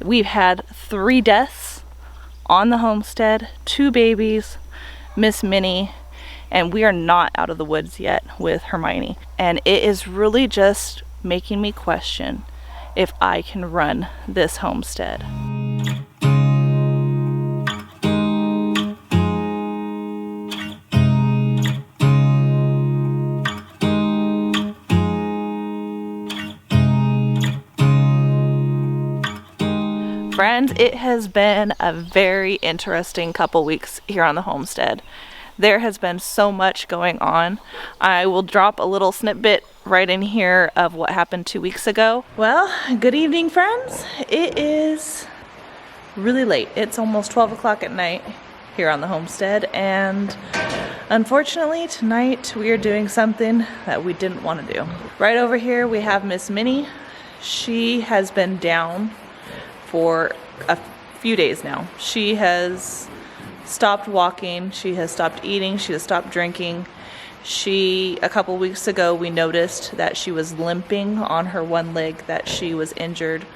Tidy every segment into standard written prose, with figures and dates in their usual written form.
We've had 3 deaths on the homestead, 2 babies, Miss Minnie, and we are not out of the woods yet with Hermione. And it is really just making me question if I can run this homestead. Friends, it has been a very interesting couple weeks here on the homestead. There has been so much going on. I will drop a little snippet right in here of what happened 2 weeks ago. Well, good evening, friends. It is really late. It's almost 12 o'clock at night here on the homestead, and unfortunately tonight we are doing something that we didn't want to do. Right over here we have Miss Minnie. She has been down for a few days now. She has stopped walking, she has stopped eating, she has stopped drinking. A couple weeks ago we noticed that she was limping on her one leg, that she was injured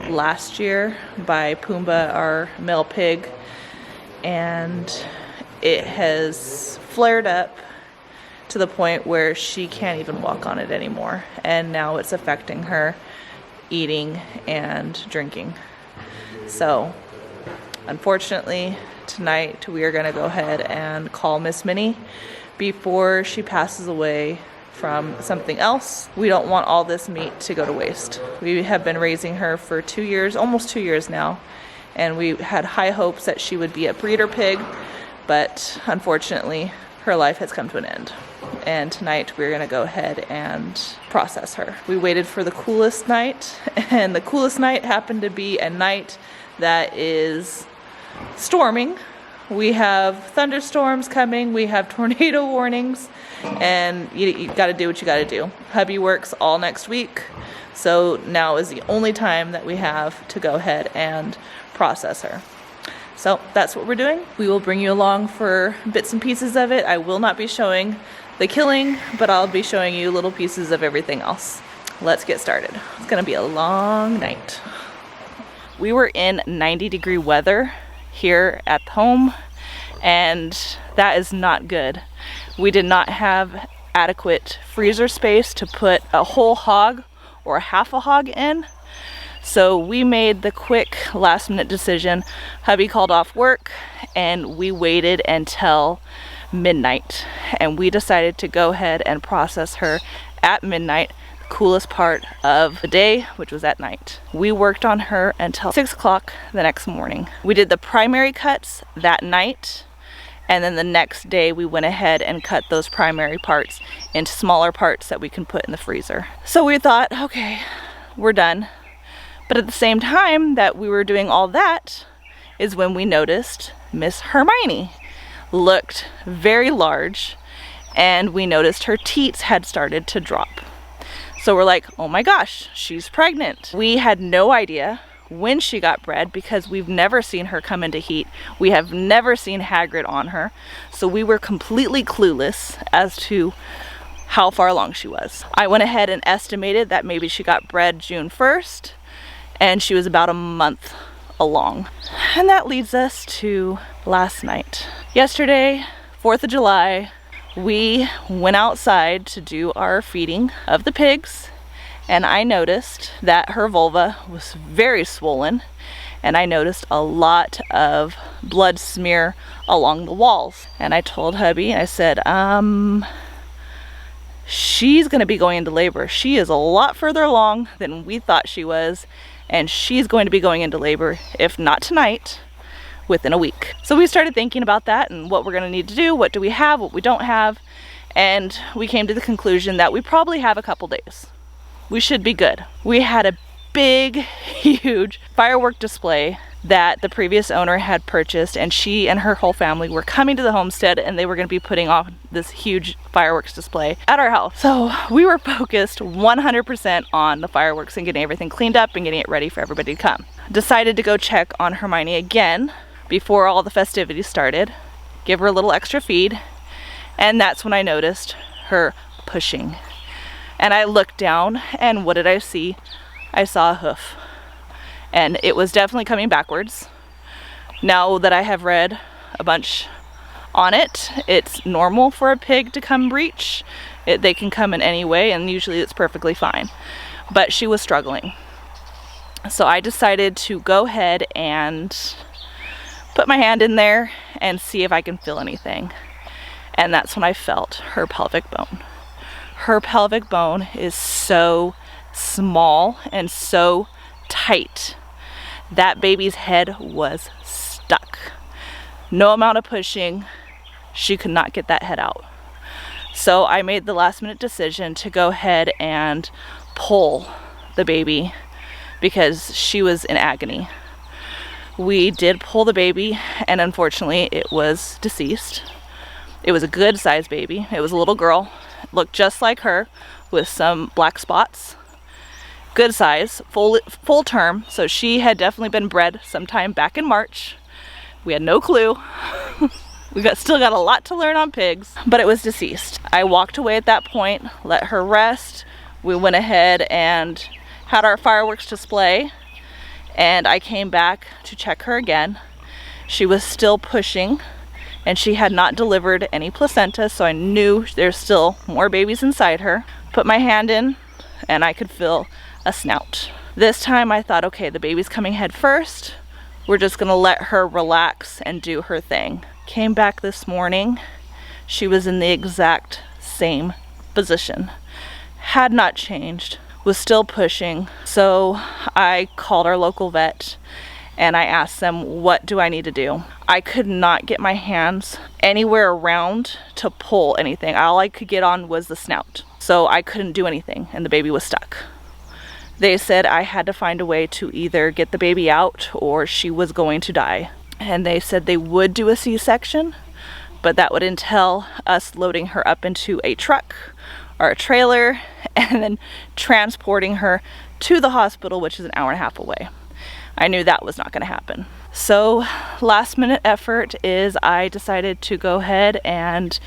last year by Pumbaa, our male pig, and it has flared up to the point where she can't even walk on it anymore, and now it's affecting her eating and drinking. So unfortunately tonight we are going to go ahead and call Miss Minnie before she passes away from something else. We don't want all this meat to go to waste. We have been raising her for 2 years, almost 2 years now, and we had high hopes that she would be a breeder pig, but unfortunately her life has come to an end. And tonight we're gonna go ahead and process her. We waited for the coolest night, and the coolest night happened to be a night that is storming. We have thunderstorms coming, we have tornado warnings, and you gotta do what you gotta do. Hubby works all next week, so now is the only time that we have to go ahead and process her. So that's what we're doing. We will bring you along for bits and pieces of it. I will not be showing the killing, but I'll be showing you little pieces of everything else. Let's get started. It's gonna be a long night. We were in 90-degree weather here at home, and that is not good. We did not have adequate freezer space to put a whole hog or half a hog in. So we made the quick last-minute decision. Hubby called off work and we waited until midnight, and we decided to go ahead and process her at midnight, the coolest part of the day, which was at night. We worked on her until 6 o'clock the next morning. We did the primary cuts that night, and then the next day we went ahead and cut those primary parts into smaller parts that we can put in the freezer. So we thought, okay, we're done. But at the same time that we were doing all that is when we noticed Miss Hermione looked very large, and we noticed her teats had started to drop. So we're like, oh my gosh, she's pregnant. We had no idea when she got bred because we've never seen her come into heat. We have never seen Hagrid on her. So we were completely clueless as to how far along she was. I went ahead and estimated that maybe she got bred June 1st, and she was about a month along. And that leads us to last night. Yesterday, 4th of July, we went outside to do our feeding of the pigs, and I noticed that her vulva was very swollen, and I noticed a lot of blood smear along the walls. And I told hubby, I said, she's gonna be going into labor. She is a lot further along than we thought she was, and she's going to be going into labor, if not tonight, within a week. So we started thinking about that and what we're gonna need to do, what do we have, what we don't have, and we came to the conclusion that we probably have a couple days. We should be good. We had a big, huge firework display that the previous owner had purchased, and she and her whole family were coming to the homestead, and they were going to be putting on this huge fireworks display at our house. So we were focused 100% on the fireworks and getting everything cleaned up and getting it ready for everybody to come. Decided to go check on Hermione again before all the festivities started, give her a little extra feed, and that's when I noticed her pushing. And I looked down, and what did I see? I saw a hoof. and it was definitely coming backwards. Now that I have read a bunch on it, it's normal for a pig to come breech. They can come in any way, and usually it's perfectly fine. But she was struggling. So I decided to go ahead and put my hand in there and see if I can feel anything. And that's when I felt her pelvic bone. Her pelvic bone is so small and so tight. That baby's head was stuck. No amount of pushing, she could not get that head out. So I made the last minute decision to go ahead and pull the baby because she was in agony. We did pull the baby, and unfortunately it was deceased. It was a good sized baby. It was a little girl, looked just like her with some black spots. Good size, full term, so she had definitely been bred sometime back in March. We had no clue. Still got a lot to learn on pigs, but it was deceased. I walked away at that point, let her rest. We went ahead and had our fireworks display, and I came back to check her again. She was still pushing, and she had not delivered any placenta, so I knew there's still more babies inside her. Put my hand in, and I could feel a snout. This time I thought, okay, the baby's coming head first. We're just gonna let her relax and do her thing. Came back this morning, she was in the exact same position. Had not changed, was still pushing. So I called our local vet and I asked them, what do I need to do? I could not get my hands anywhere around to pull anything. All I could get on was the snout. So I couldn't do anything and the baby was stuck. They said I had to find a way to either get the baby out or she was going to die. And they said they would do a C-section, but that would entail us loading her up into a truck or a trailer and then transporting her to the hospital, which is an hour and a half away. I knew that was not going to happen. So last minute effort is I decided to go ahead and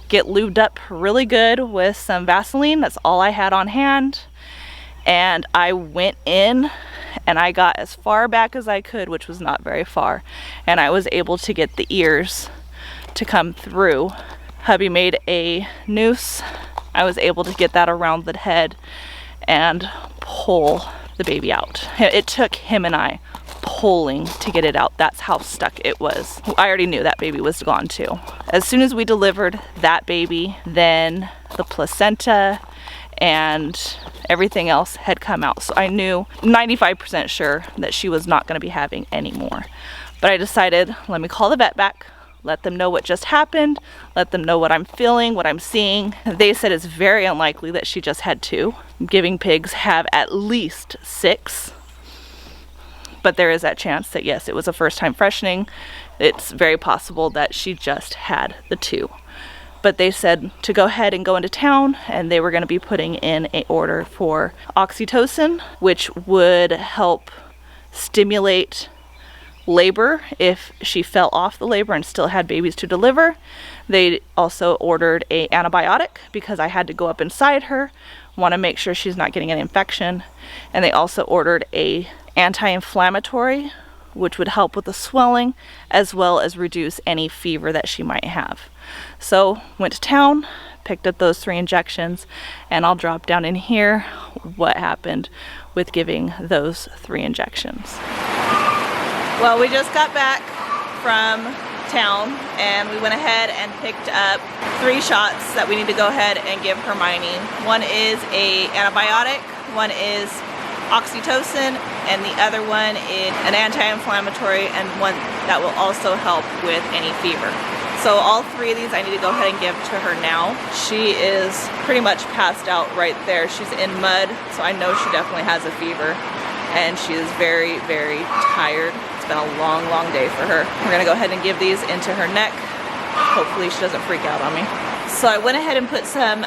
get lubed up really good with some Vaseline. That's all I had on hand. And I went in and I got as far back as I could, which was not very far. And I was able to get the ears to come through. Hubby made a noose. I was able to get that around the head and pull the baby out. It took him and I pulling to get it out. That's how stuck it was. I already knew that baby was gone too. As soon as we delivered that baby, then the placenta and everything else had come out. So I knew 95% sure that she was not going to be having any more. But I decided, let me call the vet back, let them know what just happened, let them know what I'm feeling, what I'm seeing. They said it's very unlikely that she just had 2. Giving pigs have at least 6. But there is that chance that yes, it was a first time freshening. It's very possible that she just had the 2. But they said to go ahead and go into town, and they were going to be putting in an order for oxytocin, which would help stimulate labor if she fell off the labor and still had babies to deliver. They also ordered an antibiotic because I had to go up inside her, want to make sure she's not getting an infection. And they also ordered a anti-inflammatory, which would help with the swelling as well as reduce any fever that she might have. So went to town, picked up those 3 injections, and I'll drop down in here what happened with giving those 3 injections. Well, we just got back from town and we went ahead and picked up 3 shots that we need to go ahead and give Hermione. One is an antibiotic, one is oxytocin, and the other one is an anti-inflammatory, and one that will also help with any fever. So all 3 of these I need to go ahead and give to her now. She is pretty much passed out right there. She's in mud, so I know she definitely has a fever, and she is very, very tired. It's been a long, long day for her. We're gonna go ahead and give these into her neck. Hopefully she doesn't freak out on me. So I went ahead and put some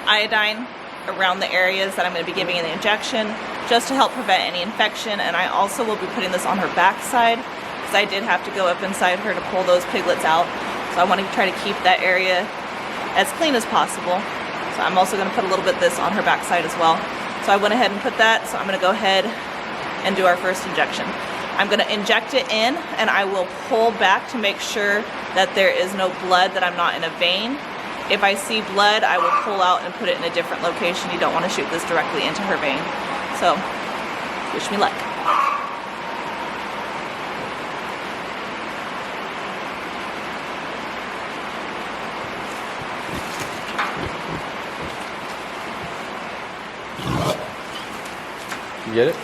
iodine around the areas that I'm going to be giving the injection, just to help prevent any infection. And I also will be putting this on her backside because I did have to go up inside her to pull those piglets out. So I want to try to keep that area as clean as possible. So I'm also going to put a little bit of this on her backside as well. So I went ahead and put that. So I'm going to go ahead and do our first injection. I'm gonna inject it in, and I will pull back to make sure that there is no blood, that I'm not in a vein. If I see blood, I will pull out and put it in a different location. You don't want to shoot this directly into her vein. So, wish me luck. You get it?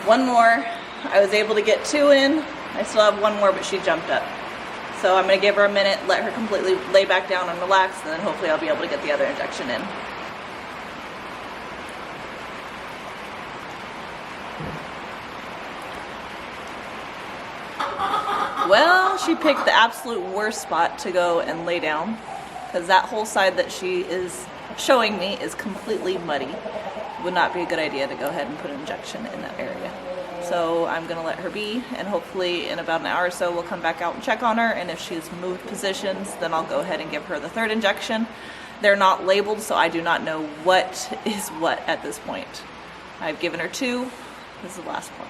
One more. I was able to get 2 in. I still have 1 more, but she jumped up. So I'm gonna give her a minute, let her completely lay back down and relax, and then hopefully I'll be able to get the other injection in. Well, she picked the absolute worst spot to go and lay down, because that whole side that she is showing me is completely muddy. Would not be a good idea to go ahead and put an injection in that area. So I'm gonna let her be, and hopefully in about an hour or so we'll come back out and check on her, and if she's moved positions, then I'll go ahead and give her the 3rd injection. They're not labeled, so I do not know what is what at this point. I've given her 2, this is the last one.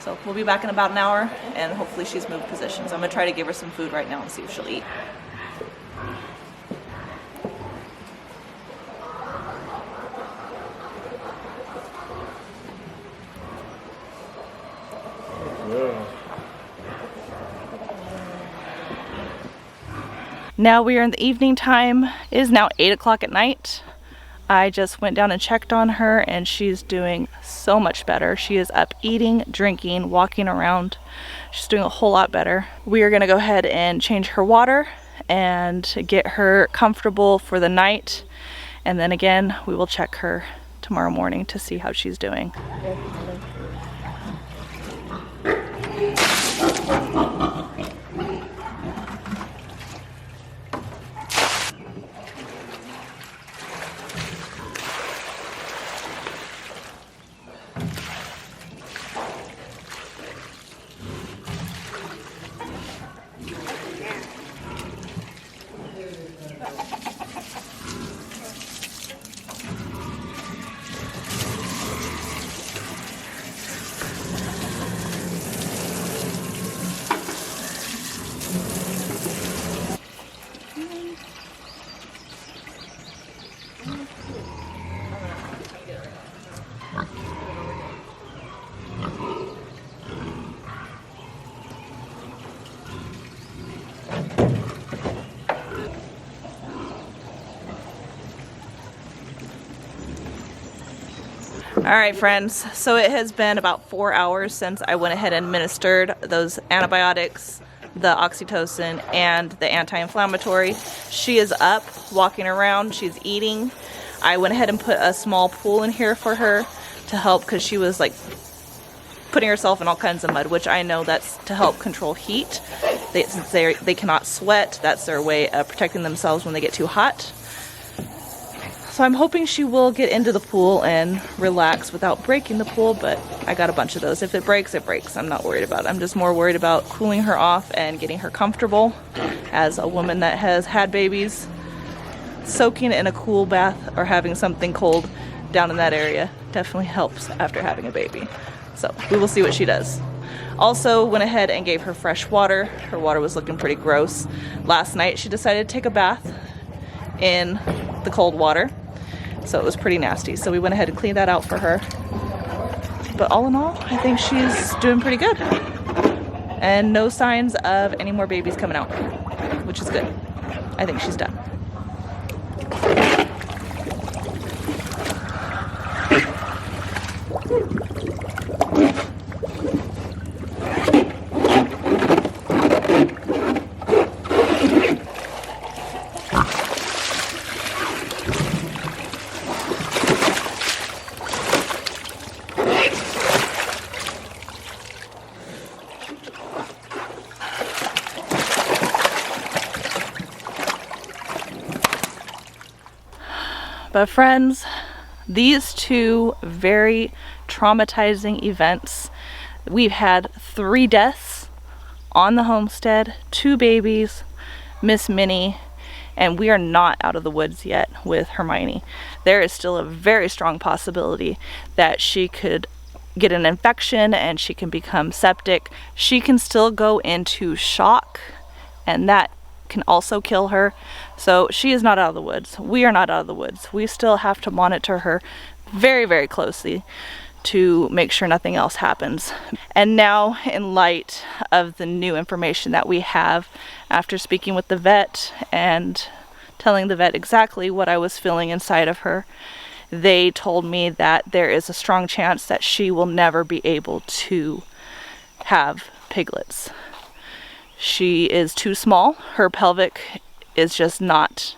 So we'll be back in about an hour, and hopefully she's moved positions. I'm gonna try to give her some food right now and see if she'll eat. Now we are in the evening time. It is now 8 o'clock at night. I just went down and checked on her, and she's doing so much better. She is up eating, drinking, walking around. She's doing a whole lot better. We are gonna go ahead and change her water and get her comfortable for the night. And then again, we will check her tomorrow morning to see how she's doing. All right, friends, so it has been about 4 hours since I went ahead and administered those antibiotics, the oxytocin, and the anti-inflammatory. She is up, walking around, she's eating. I went ahead and put a small pool in here for her to help, because she was like putting herself in all kinds of mud, which I know that's to help control heat. Since they cannot sweat, that's their way of protecting themselves when they get too hot. So I'm hoping she will get into the pool and relax without breaking the pool, but I got a bunch of those. If it breaks, it breaks. I'm not worried about it. I'm just more worried about cooling her off and getting her comfortable. As a woman that has had babies, soaking in a cool bath or having something cold down in that area definitely helps after having a baby. So we will see what she does. Also went ahead and gave her fresh water. Her water was looking pretty gross. Last night she decided to take a bath in the cold water. So it was pretty nasty. So we went ahead and cleaned that out for her. But all in all, I think she's doing pretty good. And no signs of any more babies coming out, which is good. I think she's done. But friends, these 2 very traumatizing events. We've had 3 deaths on the homestead, 2 babies, Miss Minnie, and we are not out of the woods yet with Hermione. There is still a very strong possibility that she could get an infection and she can become septic. She can still go into shock, and that can also kill her. So she is not out of the woods. We are not out of the woods. We still have to monitor her very, very closely to make sure nothing else happens. And now, in light of the new information that we have, after speaking with the vet and telling the vet exactly what I was feeling inside of her, they told me that there is a strong chance that she will never be able to have piglets. She is too small. Her pelvic is just not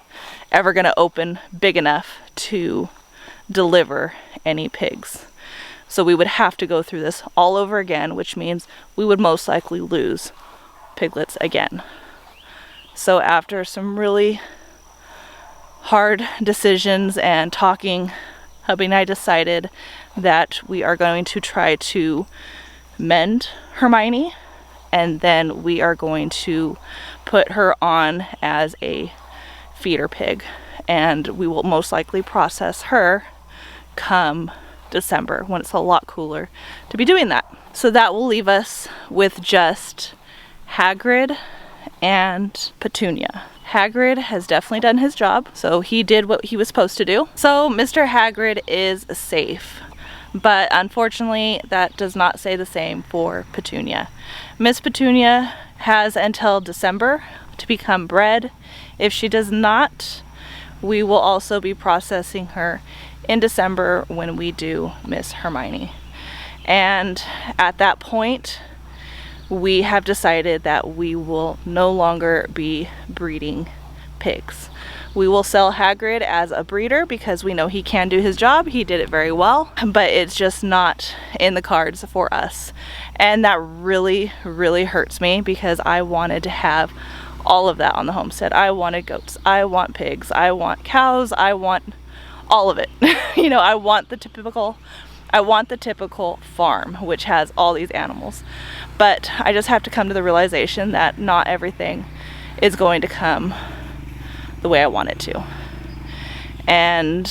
ever going to open big enough to deliver any pigs. So we would have to go through this all over again, which means we would most likely lose piglets again. So after some really hard decisions and talking, hubby and I decided that we are going to try to mend Hermione, and then we are going to put her on as a feeder pig, and we will most likely process her come December when it's a lot cooler to be doing that. So that will leave us with just Hagrid and Petunia. Hagrid has definitely done his job, so he did what he was supposed to do. So Mr. Hagrid is safe, but unfortunately that does not say the same for Petunia. Miss Petunia has until December to become bred. If she does not, we will also be processing her in December when we do Miss Hermione. And at that point, we have decided that we will no longer be breeding pigs. We will sell Hagrid as a breeder because we know he can do his job. He did it very well, but it's just not in the cards for us. And that really, really hurts me because I wanted to have all of that on the homestead. I wanted goats, I want pigs, I want cows, I want all of it. You know, I want the typical farm, which has all these animals. But I just have to come to the realization that not everything is going to come the way I want it to. And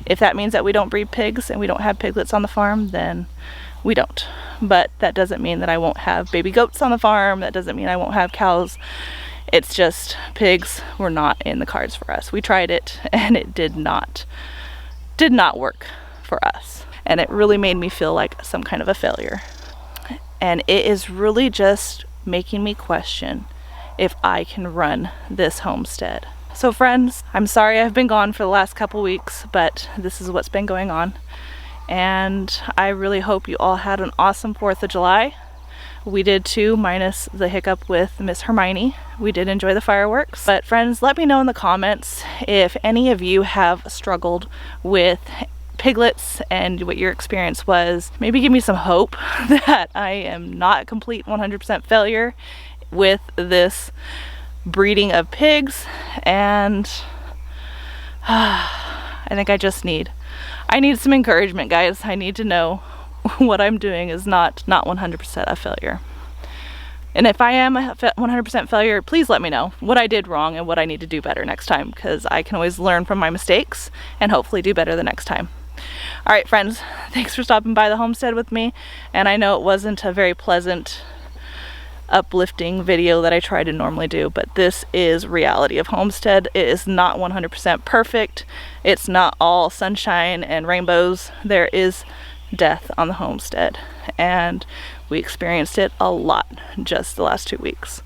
if that means that we don't breed pigs and we don't have piglets on the farm, then we don't. But that doesn't mean that I won't have baby goats on the farm. That doesn't mean I won't have cows. It's just pigs were not in the cards for us. We tried it and it did not work for us. And it really made me feel like some kind of a failure. And it is really just making me question if I can run this homestead. So friends, I'm sorry I've been gone for the last couple weeks, but this is what's been going on. And I really hope you all had an awesome 4th of July. We did too, minus the hiccup with Miss Hermione. We did enjoy the fireworks. But friends, let me know in the comments if any of you have struggled with piglets and what your experience was. Maybe give me some hope that I am not a complete 100% failure with this breeding of pigs. And I think I need some encouragement, guys. I need to know what I'm doing is not 100% a failure. And if I am a 100% failure, please let me know what I did wrong and what I need to do better next time, because I can always learn from my mistakes and hopefully do better the next time. All right, friends, thanks for stopping by the homestead with me. And I know it wasn't a very pleasant, uplifting video that I try to normally do, but this is reality of homestead. It is not 100% perfect. It's not all sunshine and rainbows. There is death on the homestead, and we experienced it a lot just the last 2 weeks.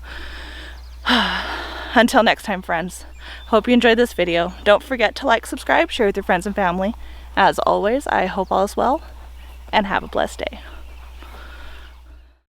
Until next time, friends, hope you enjoyed this video. Don't forget to like, subscribe, share with your friends and family. As always, I hope all is well, and have a blessed day.